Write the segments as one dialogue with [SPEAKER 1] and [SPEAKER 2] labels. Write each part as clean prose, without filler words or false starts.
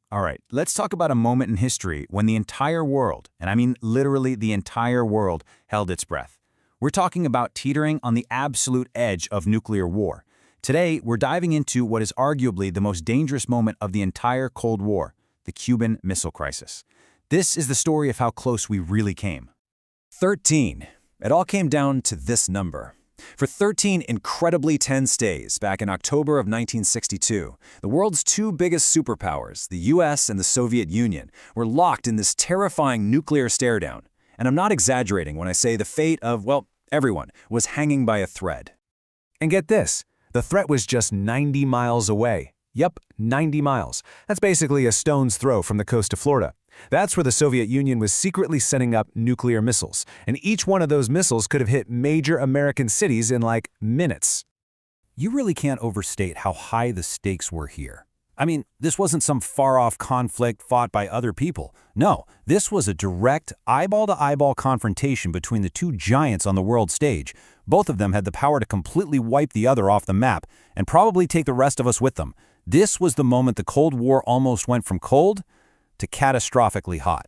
[SPEAKER 1] All right, let's talk about a moment in history when the entire world, and I mean literally the entire world, held its breath. We're talking about teetering on the absolute edge of nuclear war. Today, we're diving into what is arguably the most dangerous moment of the entire Cold War, the Cuban Missile Crisis. This is the story of how close we really came.
[SPEAKER 2] 13. It all came down to this number. For 13 incredibly tense days back in October of 1962, the world's two biggest superpowers, the US and the Soviet Union, were locked in this terrifying nuclear stare-down. And I'm not exaggerating when I say the fate of, well, everyone was hanging by a thread.
[SPEAKER 3] And get this, the threat was just 90 miles away. Yep, 90 miles. That's basically a stone's throw from the coast of Florida. That's where the Soviet Union was secretly setting up nuclear missiles, and each one of those missiles could have hit major American cities in like minutes.
[SPEAKER 1] You really can't overstate how high the stakes were here. I mean, this wasn't some far-off conflict fought by other people. No, this was a direct, eyeball-to-eyeball confrontation between the two giants on the world stage. Both of them had the power to completely wipe the other off the map and probably take the rest of us with them. This was the moment the Cold War almost went from cold to catastrophically hot.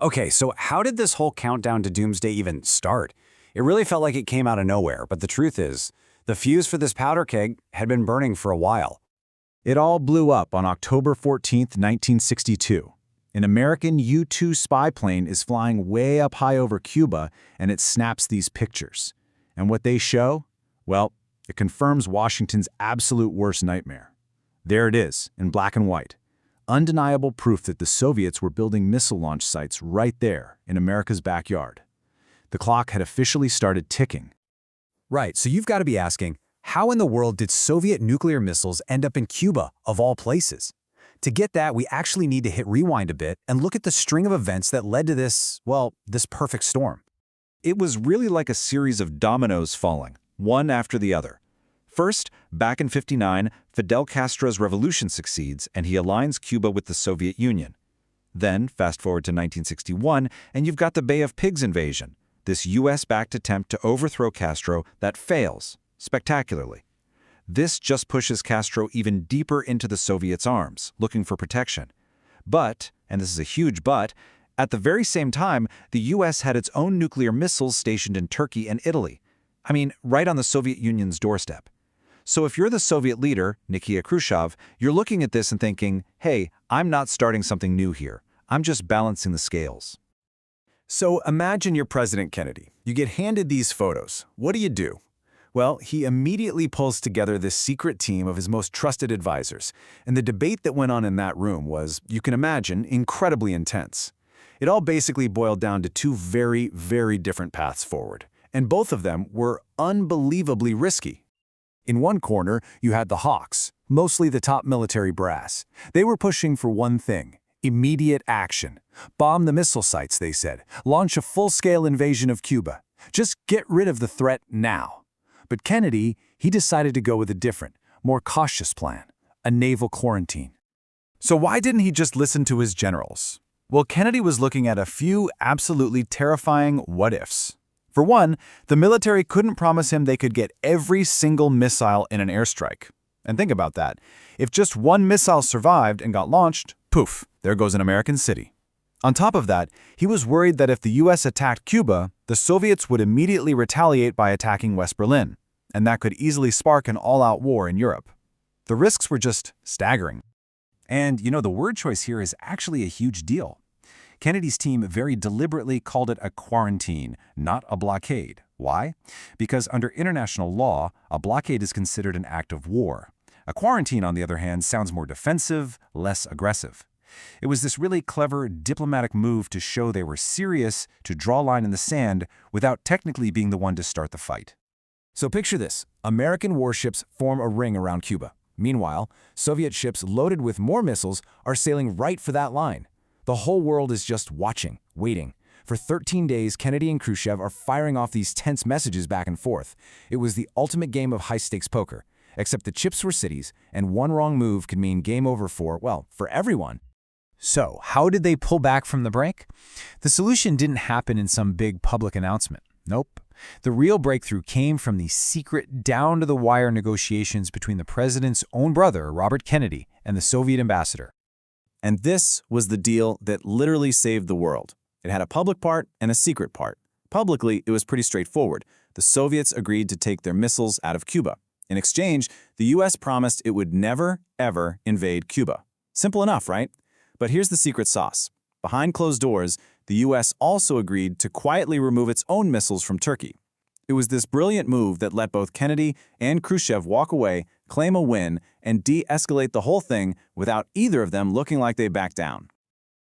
[SPEAKER 2] Okay, so how did this whole countdown to doomsday even start? It really felt like it came out of nowhere, but the truth is, the fuse for this powder keg had been burning for a while.
[SPEAKER 3] It all blew up on October 14, 1962. An American U-2 spy plane is flying way up high over Cuba, and it snaps these pictures. And what they show? Well, it confirms Washington's absolute worst nightmare. There it is, in black and white. Undeniable proof that the Soviets were building missile launch sites right there in America's backyard. The clock had officially started ticking.
[SPEAKER 2] Right, so you've got to be asking, how in the world did Soviet nuclear missiles end up in Cuba, of all places? To get that, we actually need to hit rewind a bit and look at the string of events that led to this, well, this perfect storm.
[SPEAKER 4] It was really like a series of dominoes falling, one after the other. First, back in '59, Fidel Castro's revolution succeeds and he aligns Cuba with the Soviet Union. Then, fast forward to 1961, and you've got the Bay of Pigs invasion, this US-backed attempt to overthrow Castro that fails spectacularly. This just pushes Castro even deeper into the Soviets' arms, looking for protection. But, and this is a huge but, at the very same time, the US had its own nuclear missiles stationed in Turkey and Italy. I mean, right on the Soviet Union's doorstep. So if you're the Soviet leader, Nikita Khrushchev, you're looking at this and thinking, hey, I'm not starting something new here. I'm just balancing the scales.
[SPEAKER 3] So imagine you're President Kennedy. You get handed these photos. What do? Well, he immediately pulls together this secret team of his most trusted advisors, and the debate that went on in that room was, you can imagine, incredibly intense. It all basically boiled down to two very, very different paths forward, and both of them were unbelievably risky. In one corner, you had the hawks, mostly the top military brass. They were pushing for one thing: immediate action. Bomb the missile sites, they said. Launch a full-scale invasion of Cuba. Just get rid of the threat now. But Kennedy, he decided to go with a different, more cautious plan: a naval quarantine. So why didn't he just listen to his generals? Well, Kennedy was looking at a few absolutely terrifying what-ifs. For one, the military couldn't promise him they could get every single missile in an airstrike. And think about that. If just one missile survived and got launched, poof, there goes an American city. On top of that, he was worried that if the US attacked Cuba, the Soviets would immediately retaliate by attacking West Berlin, and that could easily spark an all-out war in Europe. The risks were just staggering.
[SPEAKER 1] And, the word choice here is actually a huge deal. Kennedy's team very deliberately called it a quarantine, not a blockade. Why? Because under international law, a blockade is considered an act of war. A quarantine, on the other hand, sounds more defensive, less aggressive. It was this really clever diplomatic move to show they were serious, to draw a line in the sand, without technically being the one to start the fight.
[SPEAKER 3] So picture this: American warships form a ring around Cuba. Meanwhile, Soviet ships loaded with more missiles are sailing right for that line. The whole world is just watching, waiting. For 13 days, Kennedy and Khrushchev are firing off these tense messages back and forth. It was the ultimate game of high-stakes poker, except the chips were cities, and one wrong move could mean game over for everyone.
[SPEAKER 1] So, how did they pull back from the brink? The solution didn't happen in some big public announcement. Nope. The real breakthrough came from the secret, down-to-the-wire negotiations between the president's own brother, Robert Kennedy, and the Soviet ambassador.
[SPEAKER 3] And this was the deal that literally saved the world. It had a public part and a secret part. Publicly, it was pretty straightforward. The Soviets agreed to take their missiles out of Cuba. In exchange, the US promised it would never, ever invade Cuba. Simple enough, right? But here's the secret sauce. Behind closed doors, the US also agreed to quietly remove its own missiles from Turkey. It was this brilliant move that let both Kennedy and Khrushchev walk away, claim a win, and de-escalate the whole thing without either of them looking like they backed down.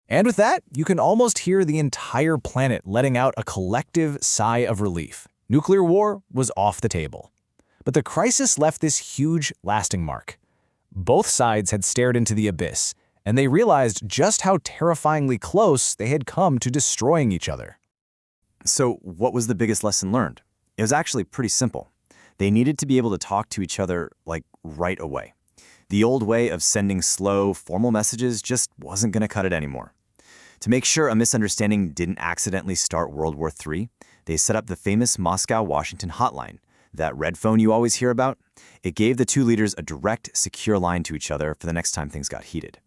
[SPEAKER 2] And with that, you can almost hear the entire planet letting out a collective sigh of relief. Nuclear war was off the table. But the crisis left this huge, lasting mark. Both sides had stared into the abyss, and they realized just how terrifyingly close they had come to destroying each other.
[SPEAKER 5] So what was the biggest lesson learned? It was actually pretty simple. They needed to be able to talk to each other, like, right away. The old way of sending slow, formal messages just wasn't going to cut it anymore. To make sure a misunderstanding didn't accidentally start World War III, they set up the famous Moscow-Washington hotline, that red phone you always hear about. It gave the two leaders a direct, secure line to each other for the next time things got heated.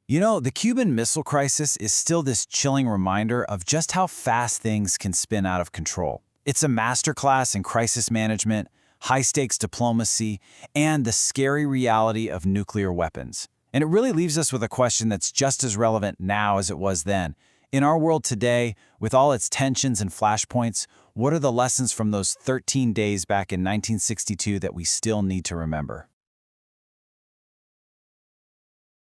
[SPEAKER 1] You know, the Cuban Missile Crisis is still this chilling reminder of just how fast things can spin out of control. It's a masterclass in crisis management, high-stakes diplomacy, and the scary reality of nuclear weapons. And it really leaves us with a question that's just as relevant now as it was then. In our world today, with all its tensions and flashpoints, what are the lessons from those 13 days back in 1962 that we still need to remember?